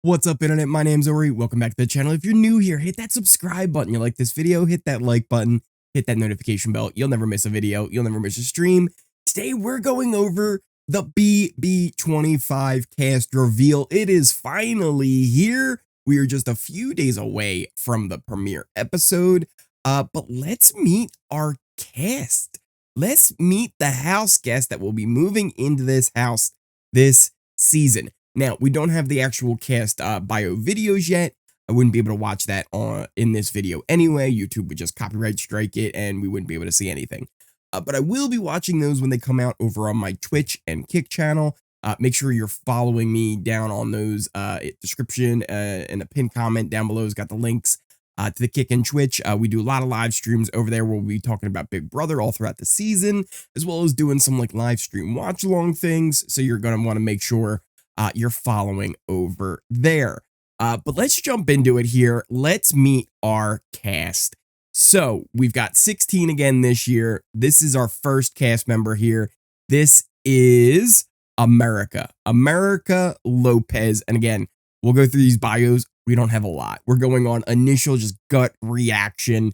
What's up, internet? My name's Ori. Welcome back to the channel. If you're new here, hit that subscribe button. You like this video, hit that like button, hit that notification bell. You'll never miss a video. You'll never miss a stream. Today, we're going over the BB25 cast reveal. It is finally here. We are just a few days away from the premiere episode, but let's meet our cast. Let's meet the house guest that will be moving into this house this season. Now, we don't have the actual cast bio videos yet. I wouldn't be able to watch that in this video anyway. YouTube would just copyright strike it and we wouldn't be able to see anything. But I will be watching those when they come out over on my Twitch and Kick channel. Make sure you're following me down on those description and a pinned comment down below has got the links to the Kick and Twitch. We do a lot of live streams over there where we'll be talking about Big Brother all throughout the season, as well as doing some like live stream watch along things. So you're going to want to make sure you're following over there. But let's jump into it here. Let's meet our cast. So we've got 16 again this year. This is our first cast member here. This is America Lopez. And again, we'll go through these bios. We don't have a lot. We're going on initial just gut reaction.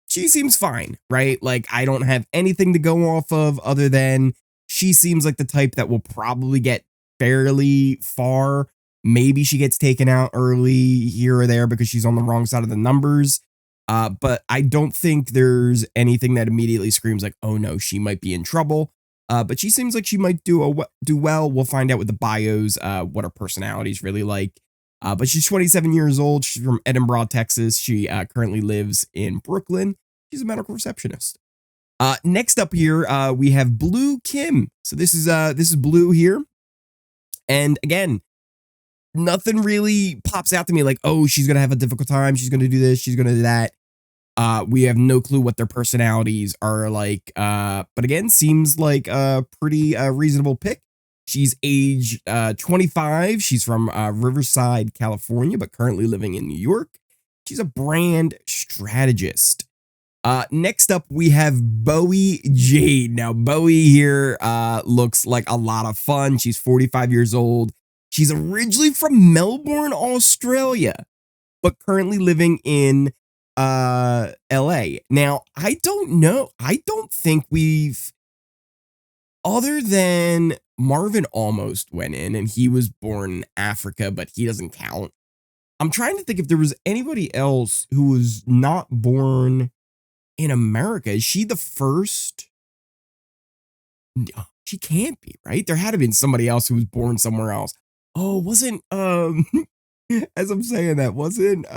She seems fine, right? Like I don't have anything to go off of other than she seems like the type that will probably get fairly far. Maybe she gets taken out early here or there because she's on the wrong side of the numbers. But I don't think there's anything that immediately screams like, oh no, she might be in trouble. But she seems like she might do well. We'll find out with the bios what her personality is really like. But she's 27 years old. She's from Edinburgh, Texas. She currently lives in Brooklyn. She's a medical receptionist. Next up here, we have Blue Kim. So this is Blue here. And again, nothing really pops out to me like, oh, she's going to have a difficult time. She's going to do this. She's going to do that. We have no clue what their personalities are like. But again, seems like a pretty reasonable pick. She's age 25. She's from Riverside, California, but currently living in New York. She's a brand strategist. Next up, we have Bowie Jane. Now, Bowie here looks like a lot of fun. She's 45 years old. She's originally from Melbourne, Australia, but currently living in LA. Now, I don't know. I don't think we've, other than Marvin almost went in and he was born in Africa, but he doesn't count. I'm trying to think if there was anybody else who was not born in America. Is she the first? No, she can't be, right? There had to have been somebody else who was born somewhere else. Oh, wasn't as I'm saying that, wasn't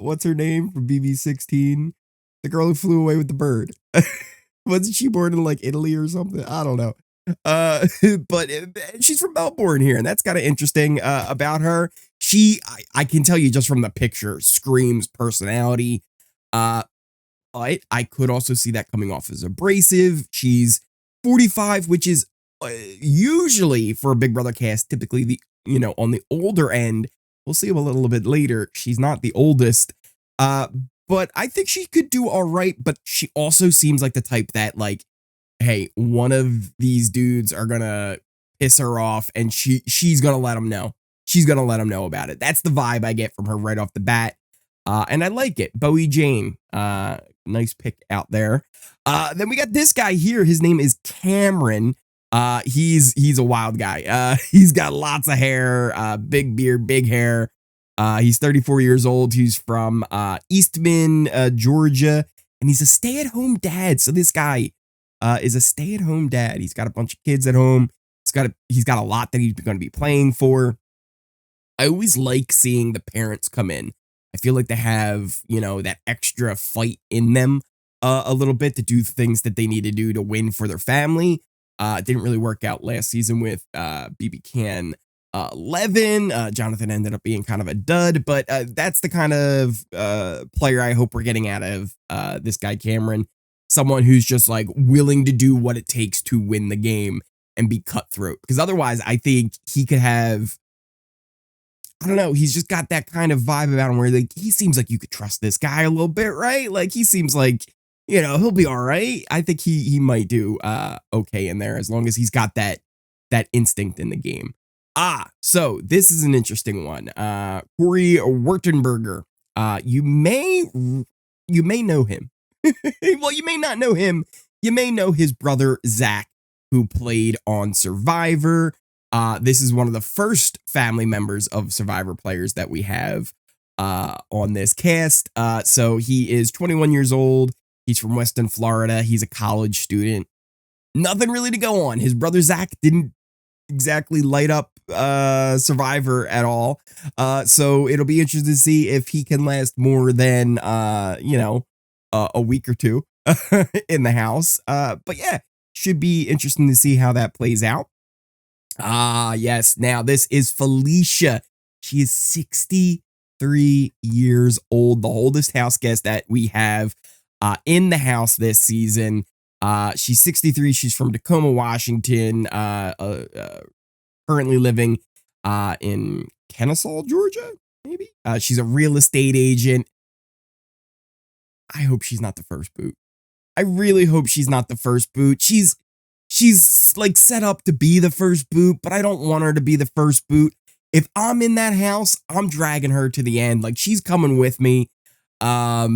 what's her name from BB16? The girl who flew away with the bird. Wasn't she born in like Italy or something? I don't know. But she's from Melbourne here, and that's kind of interesting about her. I can tell you just from the picture, screams personality. But I could also see that coming off as abrasive. She's 45, which is usually for a Big Brother cast, typically on the older end. We'll see a little bit later. She's not the oldest, but I think she could do all right. But she also seems like the type that like, hey, one of these dudes are gonna piss her off, and she's gonna let them know. She's gonna let them know about it. That's the vibe I get from her right off the bat. And I like it. Bowie Jane. Nice pick out there. Then we got this guy here. His name is Cameron. He's a wild guy. He's got lots of hair, big beard, big hair. He's 34 years old. He's from Eastman, Georgia, and he's a stay-at-home dad. So this guy is a stay-at-home dad. He's got a bunch of kids at home. He's got a lot that he's going to be playing for. I always like seeing the parents come in. I feel like they have, that extra fight in them a little bit to do things that they need to do to win for their family. It didn't really work out last season with BB Can 11. Jonathan ended up being kind of a dud, but that's the kind of player I hope we're getting out of this guy, Cameron. Someone who's just like willing to do what it takes to win the game and be cutthroat. Because otherwise, I think he could have, I don't know, he's just got that kind of vibe about him where like he seems like you could trust this guy a little bit, right? Like he seems like, he'll be all right. I think he might do okay in there as long as he's got that instinct in the game. So this is an interesting one. Cory Wurtenberger. You may know him. Well, you may not know him. You may know his brother Zach, who played on Survivor. This is one of the first family members of Survivor players that we have on this cast. So he is 21 years old. He's from Western Florida. He's a college student. Nothing really to go on. His brother Zach didn't exactly light up Survivor at all. So it'll be interesting to see if he can last more than a week or two in the house. But yeah, should be interesting to see how that plays out. Yes. Now this is Felicia. She is 63 years old, the oldest house guest that we have in the house this season. She's 63. She's from Tacoma, Washington. Currently living in Kennesaw, Georgia, maybe. She's a real estate agent. I hope she's not the first boot. I really hope she's not the first boot. She's like set up to be the first boot, but I don't want her to be the first boot. If I'm in that house, I'm dragging her to the end. Like, she's coming with me. Yeah,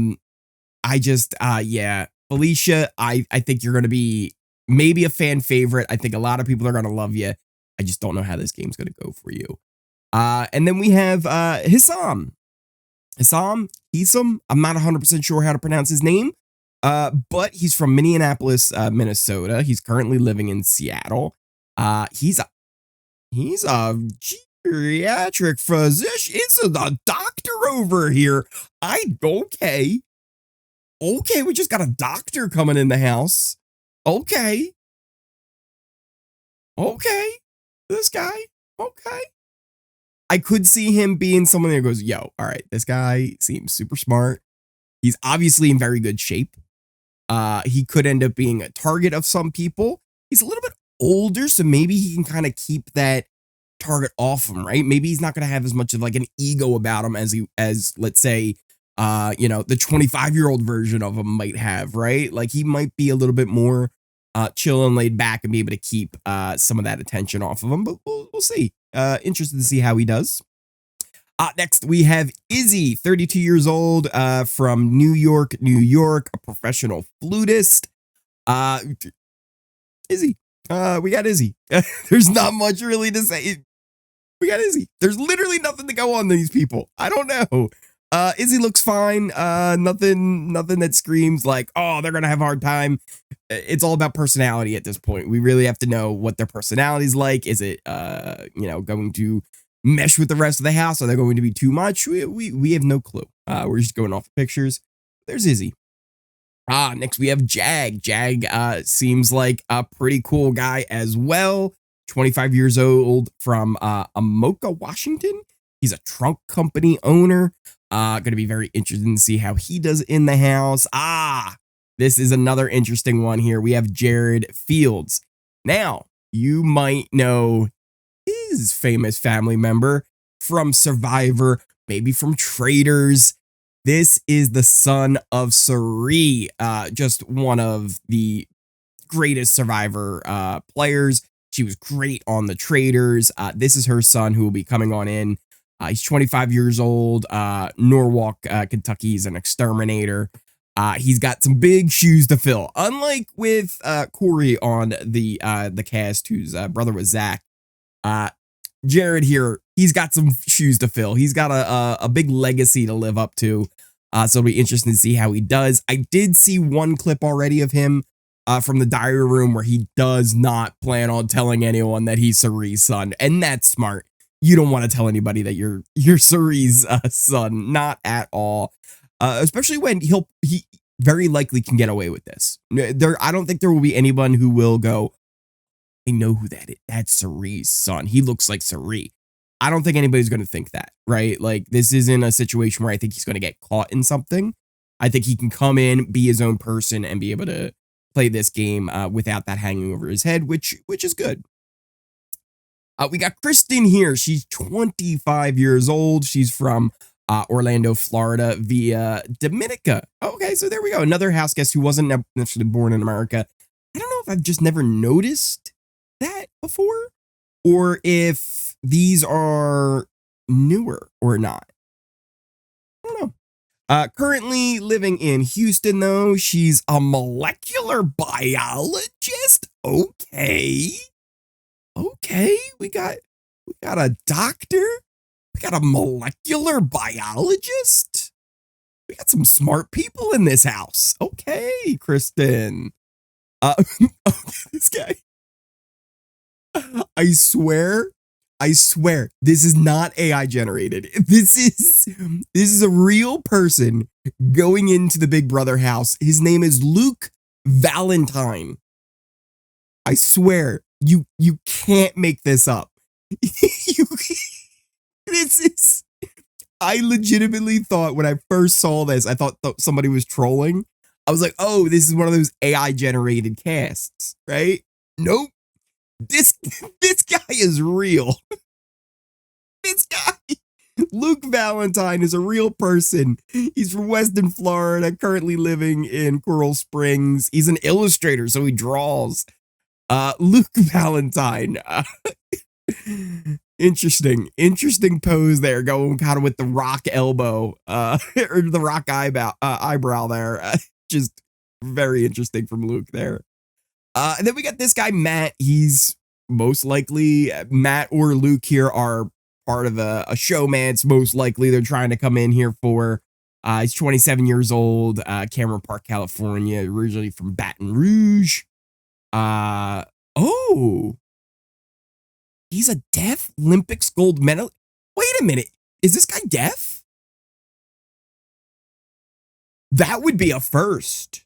Felicia, I think you're going to be maybe a fan favorite. I think a lot of people are going to love you. I just don't know how this game's going to go for you. And then we have Hisam. Hisam? I'm not 100% sure how to pronounce his name. But he's from Minneapolis, Minnesota. He's currently living in Seattle. He's a geriatric physician. It's a doctor over here. Okay, we just got a doctor coming in the house. Okay. This guy. Okay. I could see him being someone that goes, yo, all right, this guy seems super smart. He's obviously in very good shape. He could end up being a target of some people. He's a little bit older, so maybe he can kind of keep that target off him, right? Maybe he's not going to have as much of like an ego about him as let's say, the 25-year-old version of him might have, right? Like, he might be a little bit more chill and laid back and be able to keep some of that attention off of him, but we'll see. Interested to see how he does. Next, we have Izzy, 32 years old, from New York, a professional flutist. Izzy. We got Izzy. There's not much really to say. We got Izzy. There's literally nothing to go on these people. I don't know. Izzy looks fine. Nothing that screams like, oh, they're going to have a hard time. It's all about personality at this point. We really have to know what their personality's like. Is it, going to mesh with the rest of the house? Are they going to be too much? We have no clue. We're just going off the pictures. There's Izzy. Next we have Jag. Jag seems like a pretty cool guy as well. 25 years old, from Amoka, Washington. He's a trunk company owner. Going to be very interesting to see how he does in the house. This is another interesting one here. We have Jared Fields. Now, you might know his famous family member from Survivor, maybe from Traitors. This is the son of Sari, just one of the greatest Survivor players. She was great on the Traitors. This is her son who will be coming on in. He's 25 years old, Norwalk, Kentucky. He's an exterminator. He's got some big shoes to fill. Unlike with Cory on the cast, whose brother was Zach, Jared here, he's got some shoes to fill. He's got a big legacy to live up to. So it'll be interesting to see how he does. I did see one clip already of him from the diary room where he does not plan on telling anyone that he's Sari's son. And that's smart. You don't want to tell anybody that you're Sari's son. Not at all. Especially when he very likely can get away with this. I don't think there will be anyone who will go, I know who that is. That's Sari's son. He looks like Sari. I don't think anybody's going to think that, right? Like, this isn't a situation where I think he's going to get caught in something. I think he can come in, be his own person, and be able to play this game without that hanging over his head, which is good. We got Kristen here. She's 25 years old. She's from Orlando, Florida, via Dominica. Okay, so there we go. Another house guest who wasn't necessarily born in America. I don't know if I've just never noticed that before, or if these are newer or not. I don't know. Currently living in Houston, though. She's a molecular biologist. Okay. Okay. We got a doctor. We got a molecular biologist. We got some smart people in this house. Okay, Kristen. This guy. I swear, this is not AI generated. This is a real person going into the Big Brother house. His name is Luke Valentine. I swear, you can't make this up. This is. I legitimately thought when I first saw this, I thought somebody was trolling. I was like, oh, this is one of those AI generated casts, right? Nope. This guy is real. This guy, Luke Valentine, is a real person. He's from Western Florida, currently living in Coral Springs. He's an illustrator, so he draws. Luke Valentine. Interesting pose there, going kind of with the rock elbow, or the rock eyebrow there. Just very interesting from Luke there. And then we got this guy, Matt. He's most likely, Matt or Luke here are part of a showmance. Most likely they're trying to come in here for, he's 27 years old, Cameron Park, California, originally from Baton Rouge. Oh, he's a deaf Olympics gold medal. Wait a minute. Is this guy deaf? That would be a first.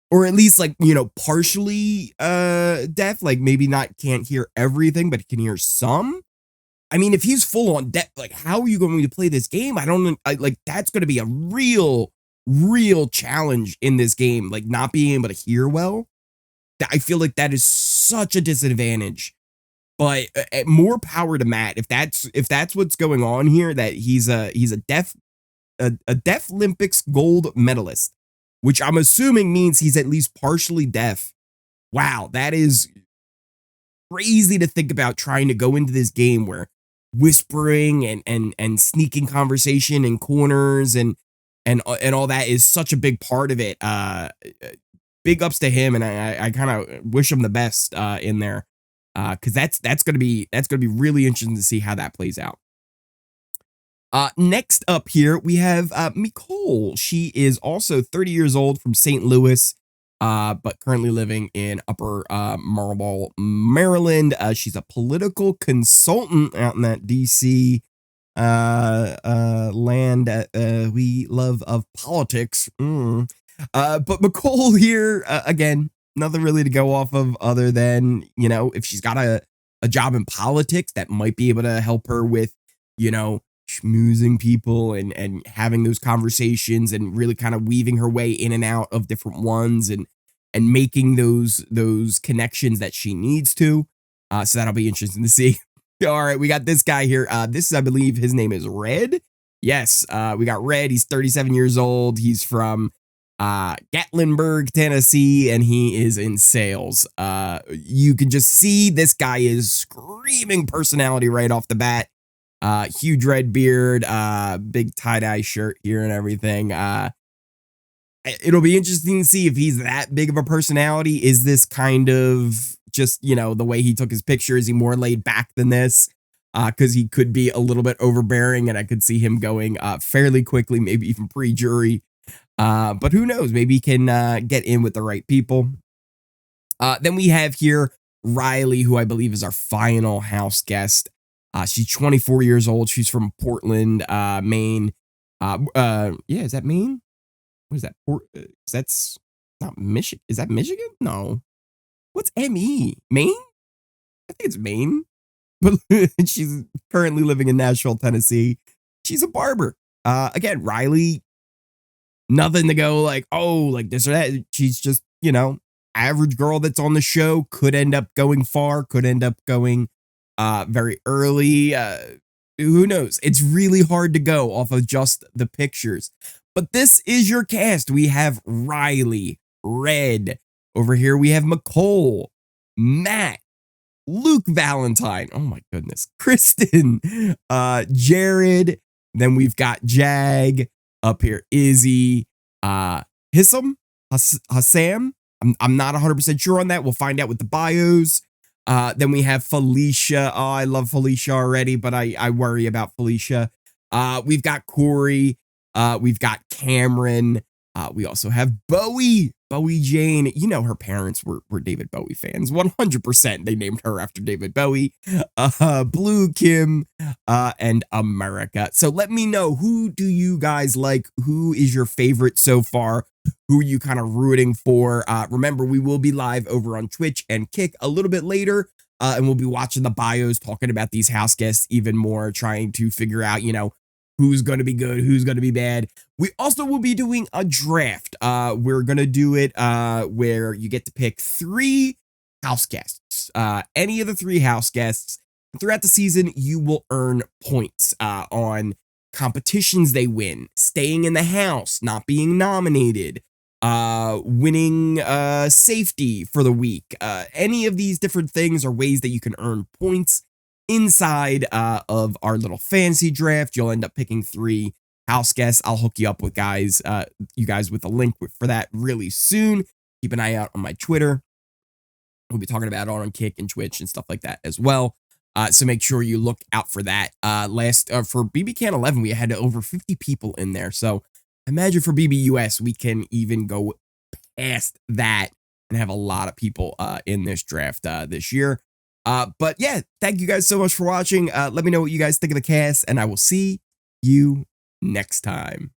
Or at least, like, you know, partially deaf, like maybe can't hear everything, but can hear some. I mean, if he's full on deaf, like, how are you going to play this game? I don't know. Like, that's going to be a real challenge in this game, like not being able to hear well. I feel like that is such a disadvantage. But more power to Matt if that's what's going on here. That he's a deaf Olympics gold medalist, which I'm assuming means he's at least partially deaf. Wow, that is crazy to think about, trying to go into this game where whispering and sneaking conversation in corners and all that is such a big part of it. Big ups to him, and I kind of wish him the best in there, because that's gonna be really interesting to see how that plays out. Next up here, we have Nicole. She is also 30 years old, from St. Louis, but currently living in Upper Marlboro, Maryland. She's a political consultant out in that DC land we love of politics. But Mecole here, again, nothing really to go off of other than, you know, if she's got a job in politics, that might be able to help her with, you know, schmoozing people and having those conversations and really kind of weaving her way in and out of different ones and making those connections that she needs to. So that'll be interesting to see. All right, we got this guy here. This is, I believe his name is Red. Yes, we got Red. He's 37 years old. He's from Gatlinburg, Tennessee, and he is in sales. You can just see this guy is screaming personality right off the bat. Huge red beard, big tie-dye shirt here and everything. It'll be interesting to see if he's that big of a personality. Is this kind of just, you know, the way he took his picture? Is he more laid back than this? Because he could be a little bit overbearing, and I could see him going fairly quickly, maybe even pre-jury. But who knows? Maybe he can get in with the right people. Then we have here Reilly, who I believe is our final house guest. She's 24 years old. She's from Portland, Maine. Yeah, is that Maine? What is that? That's not Michigan. Is that Michigan? No. What's ME? Maine? I think it's Maine. But she's currently living in Nashville, Tennessee. She's a barber. Again, Reilly, nothing to go like, oh, like this or that. She's just, you know, average girl that's on the show. Could end up going far. Could end up going very early. Who knows? It's really hard to go off of just the pictures. But this is your cast. We have Reilly, Red. Over here we have Mecole, Matt, Luke Valentine. Oh my goodness. Kristen, Jared. Then we've got Jag up here. Izzy, Hisam, Hisam. I'm not 100% sure on that. We'll find out with the bios. Then we have Felicia. Oh, I love Felicia already, but I worry about Felicia. We've got Cory. We've got Cameron. We also have Bowie Jane. You know, her parents were David Bowie fans. 100%. They named her after David Bowie. Blue Kim, and America. So let me know, who do you guys like? Who is your favorite so far? Who are you kind of rooting for? Remember, we will be live over on Twitch and Kick a little bit later. And we'll be watching the bios, talking about these house guests even more, trying to figure out, you know, who's going to be good, who's going to be bad. We also will be doing a draft. We're going to do it where you get to pick 3 house guests. Any of the 3 house guests. Throughout the season, you will earn points on competitions they win, staying in the house, not being nominated, winning safety for the week. Any of these different things are ways that you can earn points inside of our little fantasy draft. You'll end up picking 3 house guests. I'll hook you up with you guys with a link for that really soon. Keep an eye out on my Twitter. We'll be talking about it on Kick and Twitch and stuff like that as well. So make sure you look out for that. For BB Can 11, we had over 50 people in there. So imagine for BBUS, we can even go past that and have a lot of people in this draft this year. But yeah, thank you guys so much for watching. Let me know what you guys think of the cast, and I will see you next time.